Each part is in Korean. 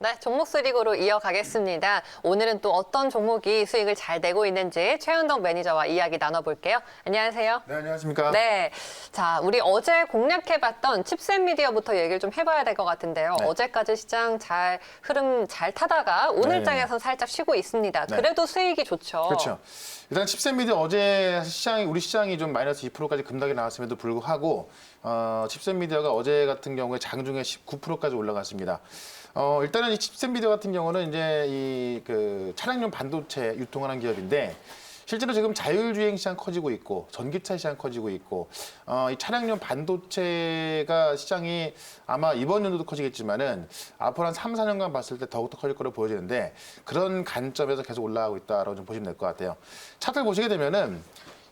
네, 종목 수익으로 이어가겠습니다. 오늘은 또 어떤 종목이 수익을 잘 내고 있는지 최현덕 매니저와 이야기 나눠볼게요. 안녕하세요. 네, 안녕하십니까. 네, 자, 우리 어제 공략해봤던 칩셋 미디어부터 얘기를 좀 해봐야 될 것 같은데요. 네. 어제까지 시장 흐름 잘 타다가 오늘장에선 살짝 쉬고 있습니다. 네. 그래도 수익이 좋죠. 그렇죠. 일단 칩셋 미디어 어제 우리 시장이 좀 마이너스 2%까지 급락이 나왔음에도 불구하고 칩셋 미디어가 어제 같은 경우에 장중에 19%까지 올라갔습니다. 일단은 이 칩셋 미디어 같은 경우는 이제 그 차량용 반도체 유통을 하는 기업인데 실제로 지금 자율주행 시장 커지고 있고 전기차 시장 커지고 있고 이 차량용 반도체가 시장이 아마 이번 연도도 커지겠지만은 앞으로 한 3, 4년간 봤을 때 더욱더 커질 거로 보여지는데 그런 관점에서 계속 올라가고 있다라고 좀 보시면 될 것 같아요. 차트를 보시게 되면은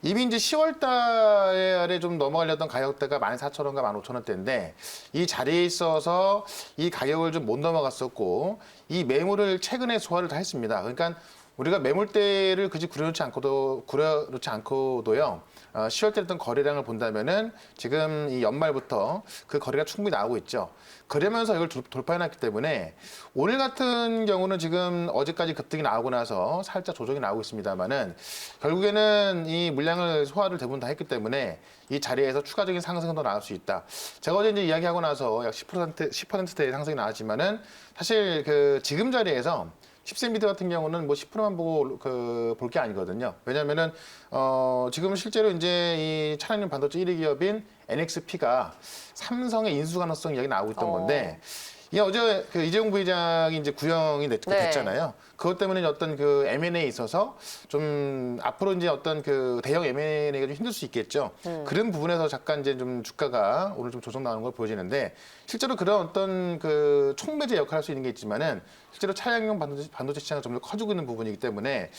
이미 이제 10월 달에 좀 넘어가려던 가격대가 14,000원과 15,000원대인데 이 자리에 있어서 이 가격을 좀 못 넘어갔었고 이 매물을 최근에 소화를 다 했습니다. 그러니까 우리가 매물대를 굳이 구려놓지 않고도요. 10월 때 했던 거래량을 본다면은 지금 이 연말부터 그 거래가 충분히 나오고 있죠. 그러면서 이걸 돌파해놨기 때문에 오늘 같은 경우는 지금 어제까지 급등이 나오고 나서 살짝 조정이 나오고 있습니다만은 결국에는 이 물량을 소화를 대부분 다 했기 때문에 이 자리에서 추가적인 상승은 더 나올 수 있다. 제가 어제 이제 이야기하고 나서 약 10%대의 상승이 나왔지만은 사실 그 지금 자리에서 칩셋 미디어 같은 경우는 뭐 10%만 보고 볼 게 아니거든요. 왜냐면은 지금 실제로 이제 이 차량용 반도체 1위 기업인 NXP가 삼성의 인수 가능성 이야기 나오고 있던 건데 이게 어제 그 이재용 부회장이 이제 구형이 됐잖아요. 그것 때문에 어떤 그 M&A에 있어서 좀 앞으로 이제 어떤 그 대형 M&A가 좀 힘들 수 있겠죠. 그런 부분에서 잠깐 이제 좀 주가가 오늘 좀 조정 나오는 걸 보여지는데 실제로 그런 어떤 그 촉매제 역할을 할 수 있는 게 있지만은 실제로 차량용 반도체 시장이 좀 더 커지고 있는 부분이기 때문에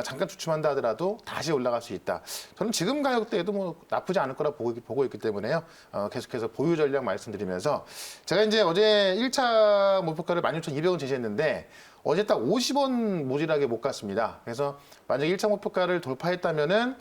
잠깐 주춤한다 하더라도 다시 올라갈 수 있다. 저는 지금 가격대에도 뭐 나쁘지 않을 거라 보고 있기 때문에요. 계속해서 보유 전략 말씀드리면서 제가 이제 어제 1차 목표가를 16,200원 제시했는데 어제 딱 50원 모질하게 못 갔습니다. 그래서 만약 1차 목표가를 돌파했다면은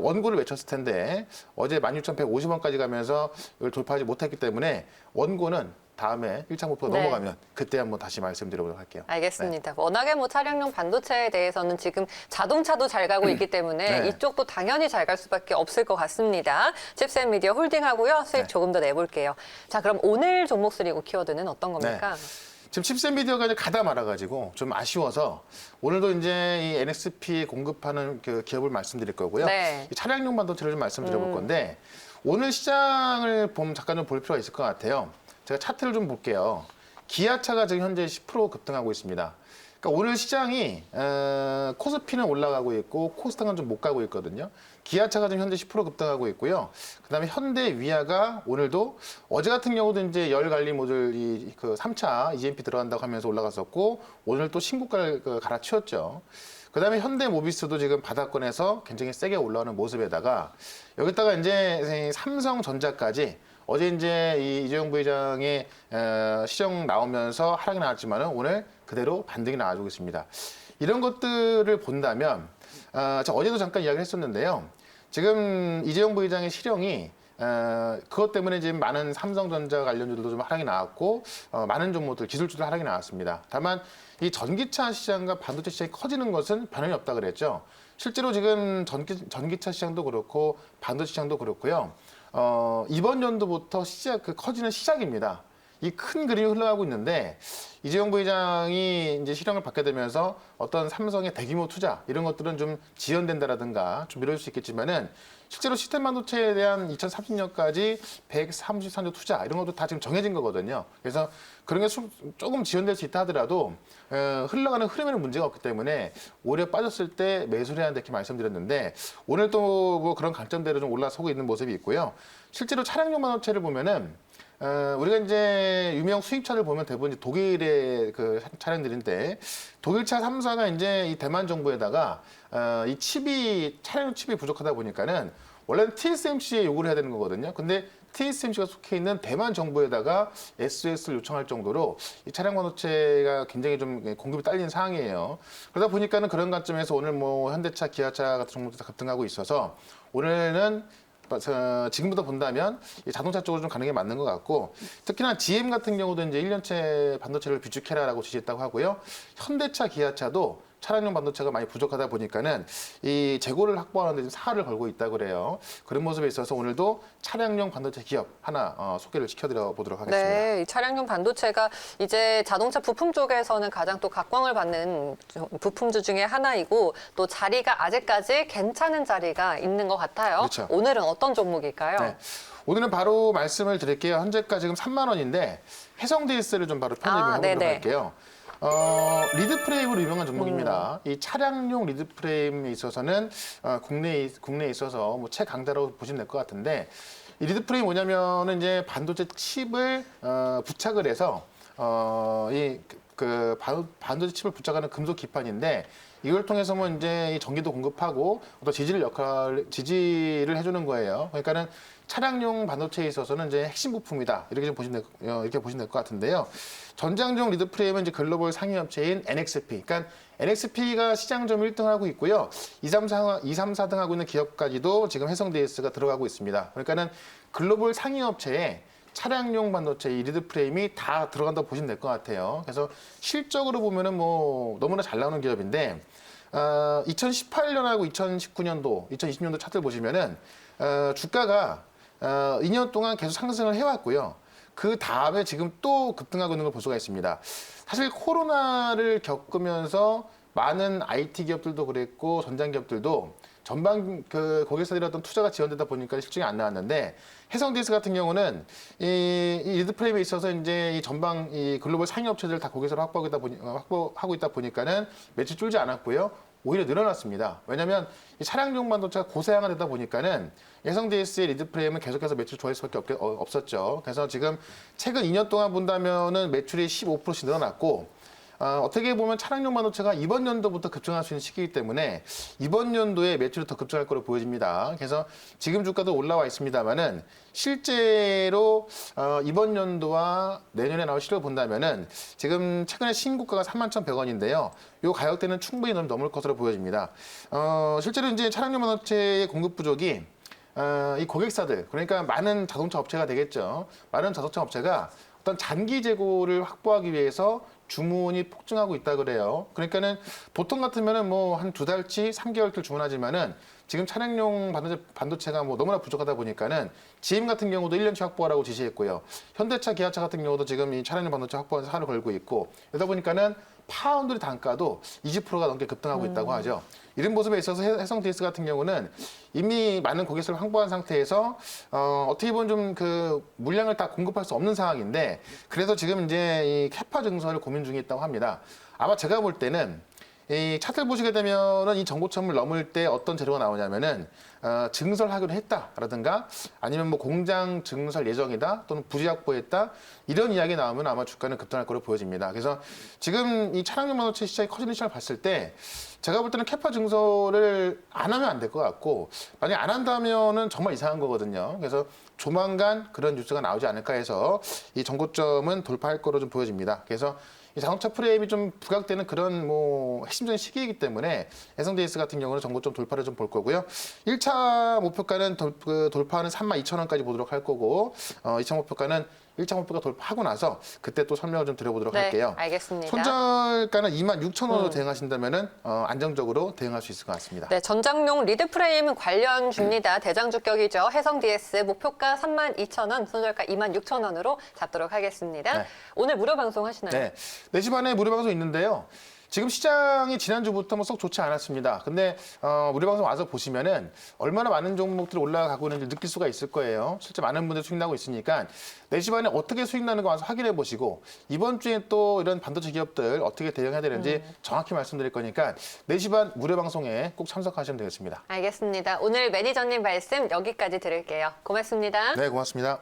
원고를 외쳤을 텐데 어제 16,150원까지 가면서 이걸 돌파하지 못했기 때문에 원고는 다음에 1차 목표가 넘어가면 그때 한번 다시 말씀드려보도록 할게요. 알겠습니다. 워낙에 뭐 차량용 반도체에 대해서는 지금 자동차도 잘 가고 있기 때문에 네. 이쪽도 당연히 잘 갈 수밖에 없을 것 같습니다. 칩셋 미디어 홀딩하고요. 수익 조금 더 내볼게요. 자, 그럼 오늘 종목 수리고 키워드는 어떤 겁니까? 지금 칩셋 미디어가 이제 가다 말아가지고 좀 아쉬워서 오늘도 이제 이 NXP 공급하는 그 기업을 말씀드릴 거고요. 네. 이 차량용 반도체를 좀 말씀드려볼 건데 오늘 시장을 잠깐 좀 볼 필요가 있을 것 같아요. 제가 차트를 좀 볼게요. 기아차가 지금 현재 10% 급등하고 있습니다. 그러니까 오늘 시장이 코스피는 올라가고 있고 코스닥은 좀 못 가고 있거든요. 기아차가 지금 현재 10% 급등하고 있고요. 그다음에 현대 위아가 오늘도 어제 같은 경우도 이제 열 관리 모듈 그 3차 EMP 들어간다고 하면서 올라갔었고 오늘 또 신고가를 갈아치웠죠. 그다음에 현대 모비스도 지금 바닥권에서 굉장히 세게 올라오는 모습에다가 여기다가 이제 삼성전자까지 어제 이제 이재용 부회장의 시정 나오면서 하락이 나왔지만은 오늘 그대로 반등이 나와주고 있습니다. 이런 것들을 본다면 어제도 잠깐 이야기를 했었는데요. 지금 이재용 부회장의 실형이 그것 때문에 지금 많은 삼성전자 관련주들도 좀 하락이 나왔고 많은 종목들 기술주들 하락이 나왔습니다. 다만 이 전기차 시장과 반도체 시장이 커지는 것은 변함이 없다 그랬죠. 실제로 지금 전기차 시장도 그렇고 반도체 시장도 그렇고요. 이번 연도부터 커지는 시작입니다. 이 큰 그림이 흘러가고 있는데 이재용 부회장이 이제 실형을 받게 되면서 어떤 삼성의 대규모 투자 이런 것들은 좀 지연된다라든가 좀 미뤄질 수 있겠지만은 실제로 시스템 반도체에 대한 2030년까지 133조 투자 이런 것도 다 지금 정해진 거거든요. 그래서 그런 게 조금 지연될 수 있다 하더라도 흘러가는 흐름에는 문제가 없기 때문에 오히려 빠졌을 때 매수를 해야 한다 이렇게 말씀드렸는데 오늘 또 뭐 그런 강점대로 좀 올라서고 있는 모습이 있고요. 실제로 차량용 반도체를 보면은 우리가 이제 유명 수입차를 보면 대부분 이제 독일의 그 차량들인데 독일차 3사가 이제 이 대만 정부에다가 이 차량 칩이 부족하다 보니까는 원래는 TSMC에 요구를 해야 되는 거거든요. 근데 TSMC가 속해 있는 대만 정부에다가 SOS를 요청할 정도로 이 차량 반도체가 굉장히 좀 공급이 딸린 상황이에요. 그러다 보니까는 그런 관점에서 오늘 뭐 현대차, 기아차 같은 종목들 다 급등하고 있어서 오늘은 지금부터 본다면 이 자동차 쪽으로 좀 가는 게 맞는 것 같고, 특히나 GM 같은 경우도 이제 1년째 반도체를 비축해라라고 지시했다고 하고요. 현대차, 기아차도 차량용 반도체가 많이 부족하다 보니까는 이 재고를 확보하는 데 좀 사활을 걸고 있다고 그래요. 그런 모습에 있어서 오늘도 차량용 반도체 기업 하나 소개를 시켜드려 보도록 하겠습니다. 네, 이 차량용 반도체가 이제 자동차 부품 쪽에서는 가장 또 각광을 받는 부품주 중에 하나이고, 또 자리가 아직까지 괜찮은 자리가 있는 것 같아요. 그렇죠. 오늘은 어떤 종목일까요? 네. 오늘은 바로 말씀을 드릴게요. 현재가 지금 3만 원인데 해성 DS를 좀 바로 편입을 해보도록 네네. 할게요. 리드 프레임으로 유명한 종목입니다. 이 차량용 리드 프레임에 있어서는 국내에 있어서 뭐 최강자라고 보시면 될 것 같은데, 이 리드 프레임 뭐냐면은 이제 반도체 칩을 부착을 해서 반도체 칩을 부착하는 금속 기판인데, 이걸 통해서 뭐 이제 이 전기도 공급하고 어떤 지지를 해주는 거예요. 그러니까는 차량용 반도체에 있어서는 이제 핵심 부품이다. 이렇게 좀 보시면 될 것 같은데요. 전장용 리드 프레임은 이제 글로벌 상위 업체인 NXP. 그러니까 NXP가 시장 점 1등 하고 있고요. 2, 3, 4등 하고 있는 기업까지도 지금 해성 DS가 들어가고 있습니다. 그러니까는 글로벌 상위 업체에 차량용 반도체 이 리드 프레임이 다 들어간다고 보시면 될 것 같아요. 그래서 실적으로 보면은 뭐 너무나 잘 나오는 기업인데, 2018년하고 2019년도, 2020년도 차트를 보시면은 주가가 2년 동안 계속 상승을 해왔고요. 그 다음에 지금 또 급등하고 있는 걸 볼 수가 있습니다. 사실 코로나를 겪으면서 많은 IT 기업들도 그랬고 전장 기업들도 전방 고객사들이 어떤 투자가 지연되다 보니까 실적이 안 나왔는데, 해성 DS 같은 경우는 이 리드 프레임에 있어서 이제 이 전방 이 글로벌 상위 업체들 다 고객사를 확보하고 있다 보니까는 매출 줄지 않았고요. 오히려 늘어났습니다. 왜냐하면 이 차량용 반도체가 고사양화되다 보니까는 해성 DS의 리드 프레임은 계속해서 매출 좋아할 수밖에 없었죠. 그래서 지금 최근 2년 동안 본다면은 매출이 15%씩 늘어났고, 어떻게 보면 차량용 반도체가 이번 연도부터 급증할 수 있는 시기이기 때문에 이번 연도에 매출이 더 급증할 거로 보여집니다. 그래서 지금 주가도 올라와 있습니다만은 실제로 이번 연도와 내년에 나올 실적을 본다면은 지금 최근에 신고가가 31,100원인데요. 이 가격대는 충분히 넘을 것으로 보여집니다. 실제로 이제 차량용 반도체의 공급 부족이 이 고객사들, 그러니까 많은 자동차 업체가 되겠죠. 많은 자동차 업체가 어떤 단기 재고를 확보하기 위해서 주문이 폭증하고 있다 그래요. 그러니까는 보통 같으면은 뭐 한 2달치, 3개월치 주문하지만은 지금 차량용 반도체가 뭐 너무나 부족하다 보니까는 GM 같은 경우도 1년치 확보하라고 지시했고요. 현대차, 기아차 같은 경우도 지금 이 차량용 반도체 확보하는 사를 걸고 있고, 이러다 보니까는 파운드리 단가도 20%가 넘게 급등하고 있다고 하죠. 이런 모습에 있어서 해성 DS 같은 경우는 이미 많은 고객수를 확보한 상태에서 어떻게 보면 좀 그 물량을 다 공급할 수 없는 상황인데, 그래서 지금 이제 이 캐파 증설을 고민 중에 있다고 합니다. 아마 제가 볼 때는 이 차트를 보시게 되면은 이 정고점을 넘을 때 어떤 재료가 나오냐면은 증설하기로 했다라든가, 아니면 뭐 공장 증설 예정이다, 또는 부지 확보했다, 이런 이야기 나오면 아마 주가는 급등할 거로 보여집니다. 그래서 지금 이 차량용 반도체 시장이 커지는 시장을 봤을 때 제가 볼 때는 캐파 증설을 안 하면 안 될 것 같고, 만약에 안 한다면은 정말 이상한 거거든요. 그래서 조만간 그런 뉴스가 나오지 않을까 해서 이 정고점은 돌파할 거로 좀 보여집니다. 그래서 이 자동차 프레임이 좀 부각되는 그런 뭐 핵심적인 시기이기 때문에 해성 DS 같은 경우는 정고점 돌파를 좀 볼 거고요. 1차 목표가는 돌파하는 32,000원까지 보도록 할 거고, 2차 목표가는 1차 목표가 돌파하고 나서 그때 또 설명을 좀 드려보도록 할게요. 알겠습니다. 손절가는 26,000원으로 대응하신다면은 안정적으로 대응할 수 있을 것 같습니다. 네, 전장용 리드 프레임 관련주입니다. 대장주격이죠. 해성 DS 목표가 32,000원, 손절가 26,000원으로 잡도록 하겠습니다. 네. 오늘 무료 방송 하시나요? 네, 4시 반에 무료 방송 있는데요. 지금 시장이 지난주부터 뭐 썩 좋지 않았습니다. 근데 우리 방송 와서 보시면은 얼마나 많은 종목들이 올라가고 있는지 느낄 수가 있을 거예요. 실제 많은 분들이 수익 나고 있으니까 4시 반에 어떻게 수익 나는 거 와서 확인해 보시고, 이번 주에 또 이런 반도체 기업들 어떻게 대응해야 되는지 정확히 말씀드릴 거니까 4시 반 무료 방송에 꼭 참석하시면 되겠습니다. 알겠습니다. 오늘 매니저님 말씀 여기까지 들을게요. 고맙습니다. 네, 고맙습니다.